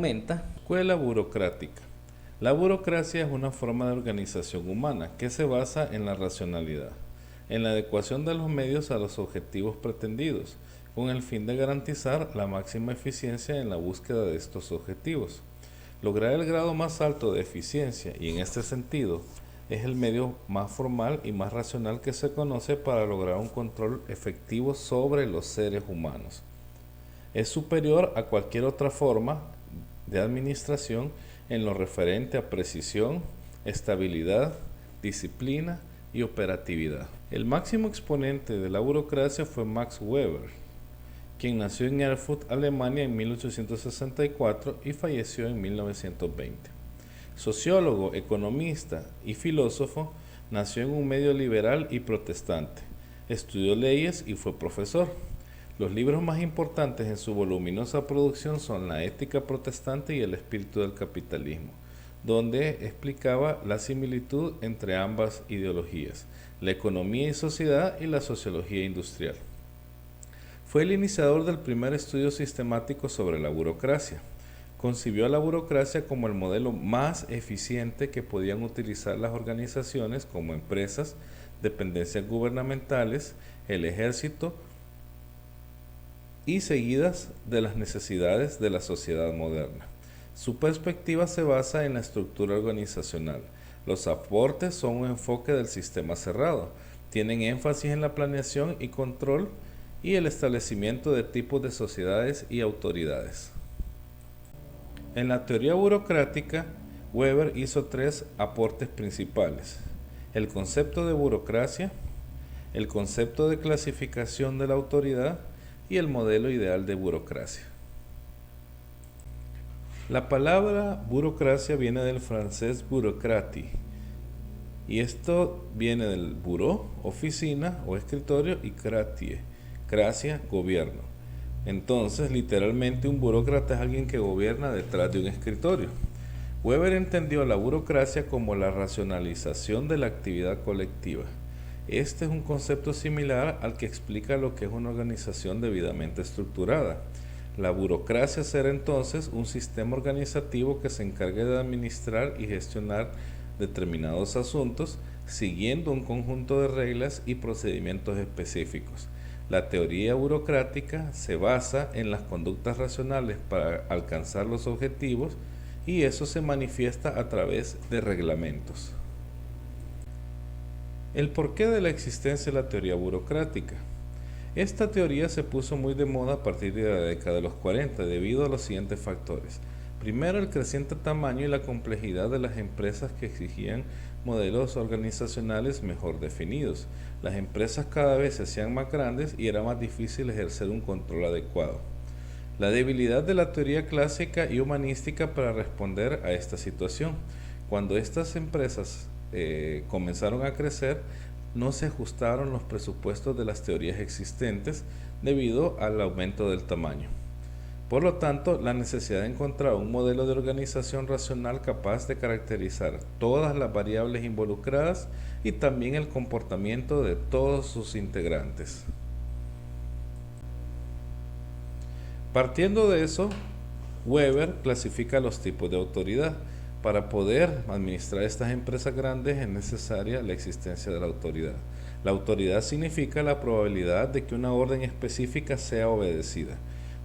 Aumenta. Escuela burocrática. La burocracia es una forma de organización humana que se basa en la racionalidad, en la adecuación de los medios a los objetivos pretendidos, con el fin de garantizar la máxima eficiencia en la búsqueda de estos objetivos. Lograr el grado más alto de eficiencia, y en este sentido, es el medio más formal y más racional que se conoce para lograr un control efectivo sobre los seres humanos. Es superior a cualquier otra forma de administración en lo referente a precisión, estabilidad, disciplina y operatividad. El máximo exponente de la burocracia fue Max Weber, quien nació en Erfurt, Alemania en 1864 y falleció en 1920. Sociólogo, economista y filósofo, nació en un medio liberal y protestante. Estudió leyes y fue profesor. Los libros más importantes en su voluminosa producción son La ética protestante y El espíritu del capitalismo, donde explicaba la similitud entre ambas ideologías, la economía y sociedad y la sociología industrial. Fue el iniciador del primer estudio sistemático sobre la burocracia. Concibió a la burocracia como el modelo más eficiente que podían utilizar las organizaciones como empresas, dependencias gubernamentales, el ejército y seguidas de las necesidades de la sociedad moderna. Su perspectiva se basa en la estructura organizacional. Los aportes son un enfoque del sistema cerrado. Tienen énfasis en la planeación y control y el establecimiento de tipos de sociedades y autoridades. En la teoría burocrática, Weber hizo tres aportes principales: el concepto de burocracia, el concepto de clasificación de la autoridad y el modelo ideal de burocracia. La palabra burocracia viene del francés bureaucratie, y esto viene del bureau, oficina o escritorio, y kratie, cracia, gobierno. Entonces, literalmente, un burócrata es alguien que gobierna detrás de un escritorio. Weber entendió la burocracia como la racionalización de la actividad colectiva. Este es un concepto similar al que explica lo que es una organización debidamente estructurada. La burocracia será entonces un sistema organizativo que se encargue de administrar y gestionar determinados asuntos siguiendo un conjunto de reglas y procedimientos específicos. La teoría burocrática se basa en las conductas racionales para alcanzar los objetivos, y eso se manifiesta a través de reglamentos. El porqué de la existencia de la teoría burocrática. Esta teoría se puso muy de moda a partir de la década de los 40 debido a los siguientes factores. Primero, el creciente tamaño y la complejidad de las empresas que exigían modelos organizacionales mejor definidos. Las empresas cada vez se hacían más grandes y era más difícil ejercer un control adecuado. La debilidad de la teoría clásica y humanística para responder a esta situación. Cuando estas empresas comenzaron a crecer, no se ajustaron los presupuestos de las teorías existentes debido al aumento del tamaño. Por lo tanto, la necesidad de encontrar un modelo de organización racional capaz de caracterizar todas las variables involucradas y también el comportamiento de todos sus integrantes. Partiendo de eso, Weber clasifica los tipos de autoridad. Para poder administrar estas empresas grandes es necesaria la existencia de la autoridad. La autoridad significa la probabilidad de que una orden específica sea obedecida.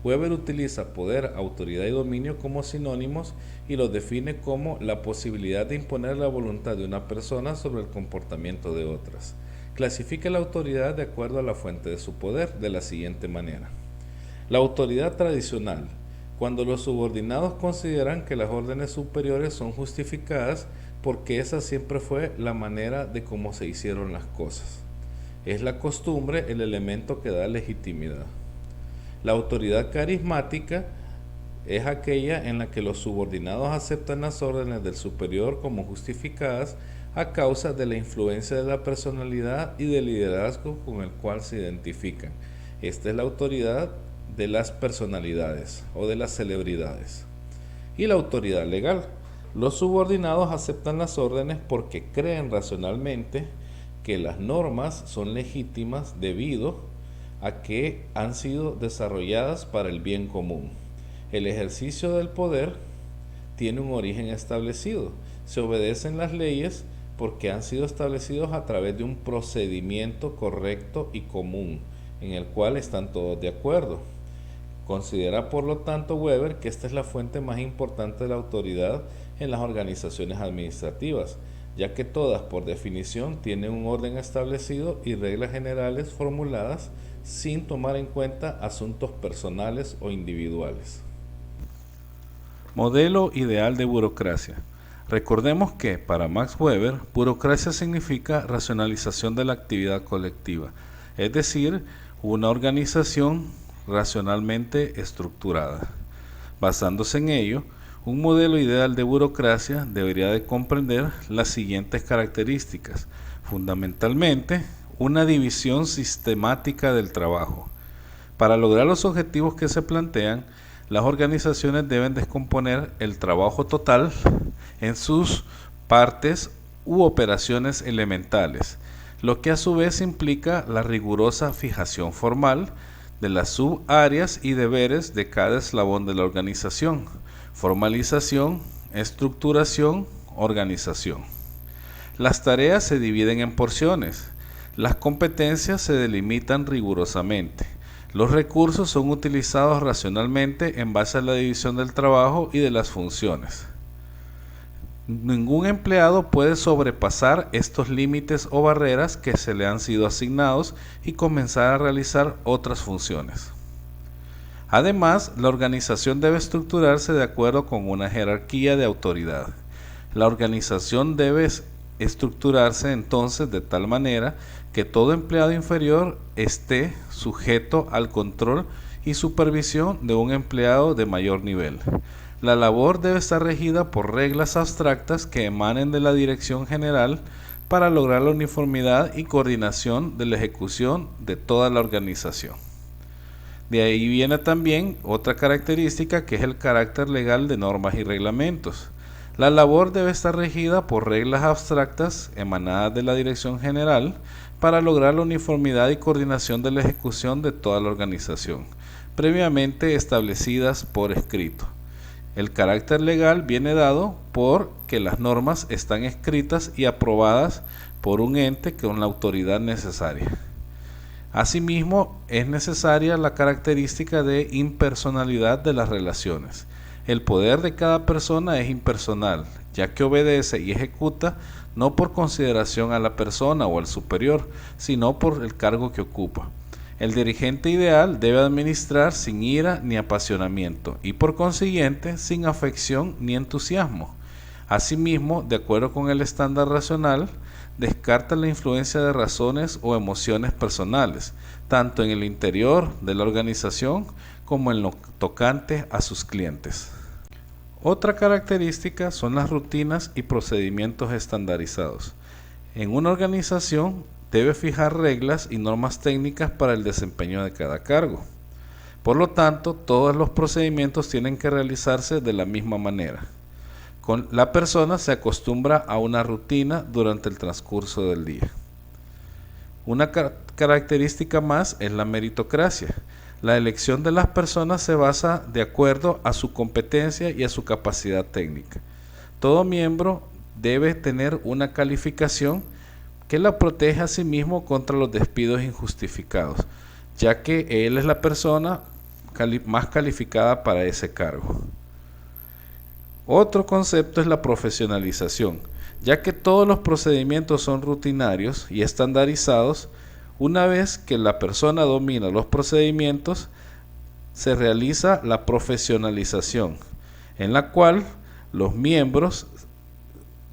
Weber utiliza poder, autoridad y dominio como sinónimos y los define como la posibilidad de imponer la voluntad de una persona sobre el comportamiento de otras. Clasifica la autoridad de acuerdo a la fuente de su poder de la siguiente manera. La autoridad tradicional: cuando los subordinados consideran que las órdenes superiores son justificadas porque esa siempre fue la manera de cómo se hicieron las cosas. Es la costumbre el elemento que da legitimidad. La autoridad carismática es aquella en la que los subordinados aceptan las órdenes del superior como justificadas a causa de la influencia de la personalidad y del liderazgo con el cual se identifican. Esta es la autoridad de las personalidades o de las celebridades. Y la autoridad legal: los subordinados aceptan las órdenes porque creen racionalmente que las normas son legítimas debido a que han sido desarrolladas para el bien común. El ejercicio del poder tiene un origen establecido. Se obedecen las leyes porque han sido establecidos a través de un procedimiento correcto y común, en el cual están todos de acuerdo. Considera, por lo tanto, Weber que esta es la fuente más importante de la autoridad en las organizaciones administrativas, ya que todas, por definición, tienen un orden establecido y reglas generales formuladas sin tomar en cuenta asuntos personales o individuales. Modelo ideal de burocracia. Recordemos que, para Max Weber, burocracia significa racionalización de la actividad colectiva, es decir, una organización racionalmente estructurada. Basándose en ello, un modelo ideal de burocracia debería de comprender las siguientes características. Fundamentalmente, una división sistemática del trabajo. Para lograr los objetivos que se plantean, las organizaciones deben descomponer el trabajo total en sus partes u operaciones elementales, lo que a su vez implica la rigurosa fijación formal de las subáreas y deberes de cada eslabón de la organización. Formalización, estructuración, organización. Las tareas se dividen en porciones. Las competencias se delimitan rigurosamente. Los recursos son utilizados racionalmente en base a la división del trabajo y de las funciones. Ningún empleado puede sobrepasar estos límites o barreras que se le han sido asignados y comenzar a realizar otras funciones. Además, la organización debe estructurarse de acuerdo con una jerarquía de autoridad. La organización debe estructurarse entonces de tal manera que todo empleado inferior esté sujeto al control y supervisión de un empleado de mayor nivel. La labor debe estar regida por reglas abstractas que emanen de la dirección general para lograr la uniformidad y coordinación de la ejecución de toda la organización. De ahí viene también otra característica que es el carácter legal de normas y reglamentos. La labor debe estar regida por reglas abstractas emanadas de la dirección general para lograr la uniformidad y coordinación de la ejecución de toda la organización, previamente establecidas por escrito. El carácter legal viene dado por que las normas están escritas y aprobadas por un ente con la autoridad necesaria. Asimismo, es necesaria la característica de impersonalidad de las relaciones. El poder de cada persona es impersonal, ya que obedece y ejecuta no por consideración a la persona o al superior, sino por el cargo que ocupa. El dirigente ideal debe administrar sin ira ni apasionamiento y por consiguiente sin afección ni entusiasmo. Asimismo, de acuerdo con el estándar racional, descarta la influencia de razones o emociones personales, tanto en el interior de la organización como en lo tocante a sus clientes. Otra característica son las rutinas y procedimientos estandarizados. En una organización debe fijar reglas y normas técnicas para el desempeño de cada cargo. Por lo tanto, todos los procedimientos tienen que realizarse de la misma manera. La persona se acostumbra a una rutina durante el transcurso del día. Una característica más es la meritocracia. La elección de las personas se basa de acuerdo a su competencia y a su capacidad técnica. Todo miembro debe tener una calificación que la protege a sí mismo contra los despidos injustificados, ya que él es la persona más calificada para ese cargo. Otro concepto es la profesionalización, ya que todos los procedimientos son rutinarios y estandarizados. Una vez que la persona domina los procedimientos, se realiza la profesionalización, en la cual los miembros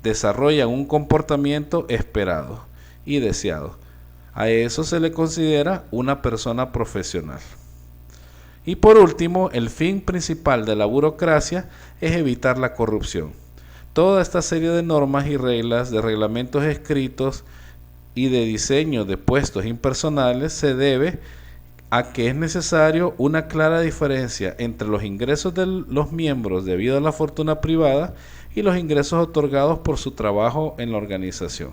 desarrollan un comportamiento esperado y deseado. A eso se le considera una persona profesional. Y por último, el fin principal de la burocracia es evitar la corrupción. Toda esta serie de normas y reglas, de reglamentos escritos y de diseño de puestos impersonales se debe a que es necesario una clara diferencia entre los ingresos de los miembros debido a la fortuna privada y los ingresos otorgados por su trabajo en la organización.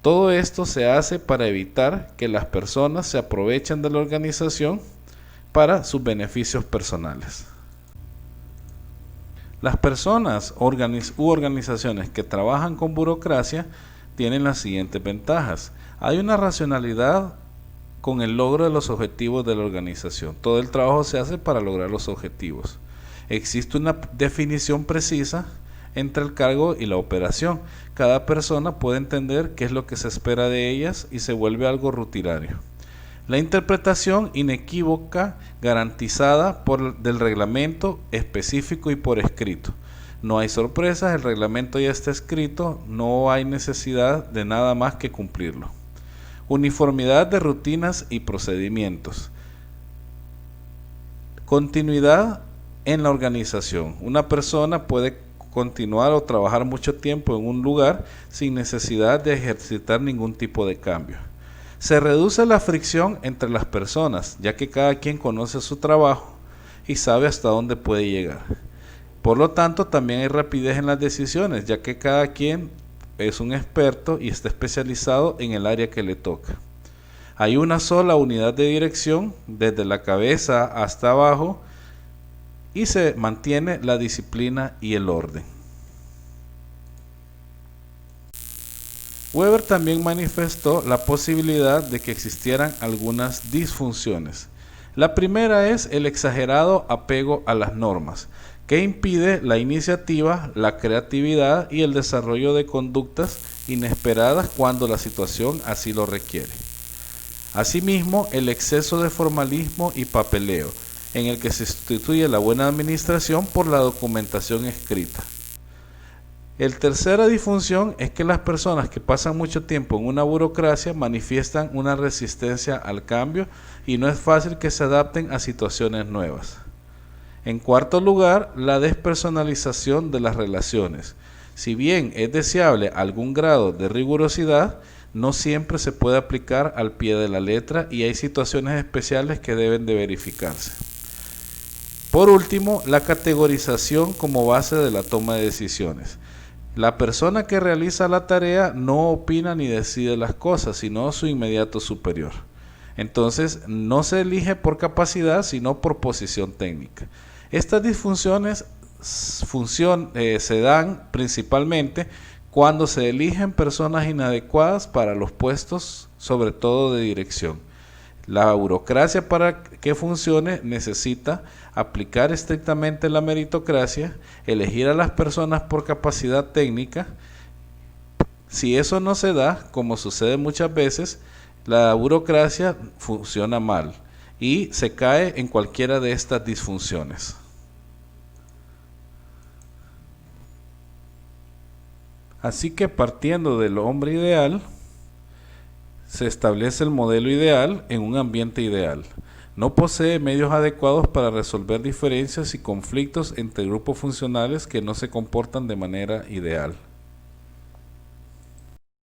Todo esto se hace para evitar que las personas se aprovechen de la organización para sus beneficios personales. Las personas u organizaciones que trabajan con burocracia tienen las siguientes ventajas. Hay una racionalidad con el logro de los objetivos de la organización. Todo el trabajo se hace para lograr los objetivos. Existe una definición precisa entre el cargo y la operación. Cada persona puede entender qué es lo que se espera de ellas y se vuelve algo rutinario. La interpretación inequívoca garantizada del reglamento específico y por escrito. No hay sorpresas, el reglamento ya está escrito, no hay necesidad de nada más que cumplirlo. Uniformidad de rutinas y procedimientos. Continuidad en la organización. Una persona puede continuar o trabajar mucho tiempo en un lugar sin necesidad de ejercitar ningún tipo de cambio. Se reduce la fricción entre las personas, ya que cada quien conoce su trabajo y sabe hasta dónde puede llegar. Por lo tanto, también hay rapidez en las decisiones, ya que cada quien es un experto y está especializado en el área que le toca. Hay una sola unidad de dirección, desde la cabeza hasta abajo, y se mantiene la disciplina y el orden. Weber también manifestó la posibilidad de que existieran algunas disfunciones. La primera es el exagerado apego a las normas, que impide la iniciativa, la creatividad y el desarrollo de conductas inesperadas cuando la situación así lo requiere. Asimismo, el exceso de formalismo y papeleo, en el que se sustituye la buena administración por la documentación escrita. La tercera disfunción es que las personas que pasan mucho tiempo en una burocracia manifiestan una resistencia al cambio y no es fácil que se adapten a situaciones nuevas. En cuarto lugar, la despersonalización de las relaciones. Si bien es deseable algún grado de rigurosidad, no siempre se puede aplicar al pie de la letra y hay situaciones especiales que deben de verificarse. Por último, la categorización como base de la toma de decisiones. La persona que realiza la tarea no opina ni decide las cosas, sino su inmediato superior. Entonces, no se elige por capacidad, sino por posición técnica. Estas disfunciones se dan principalmente cuando se eligen personas inadecuadas para los puestos, sobre todo de dirección. La burocracia, para que funcione, necesita aplicar estrictamente la meritocracia, elegir a las personas por capacidad técnica. Si eso no se da, como sucede muchas veces, la burocracia funciona mal y se cae en cualquiera de estas disfunciones. Así que partiendo del hombre ideal, se establece el modelo ideal en un ambiente ideal. No posee medios adecuados para resolver diferencias y conflictos entre grupos funcionales que no se comportan de manera ideal.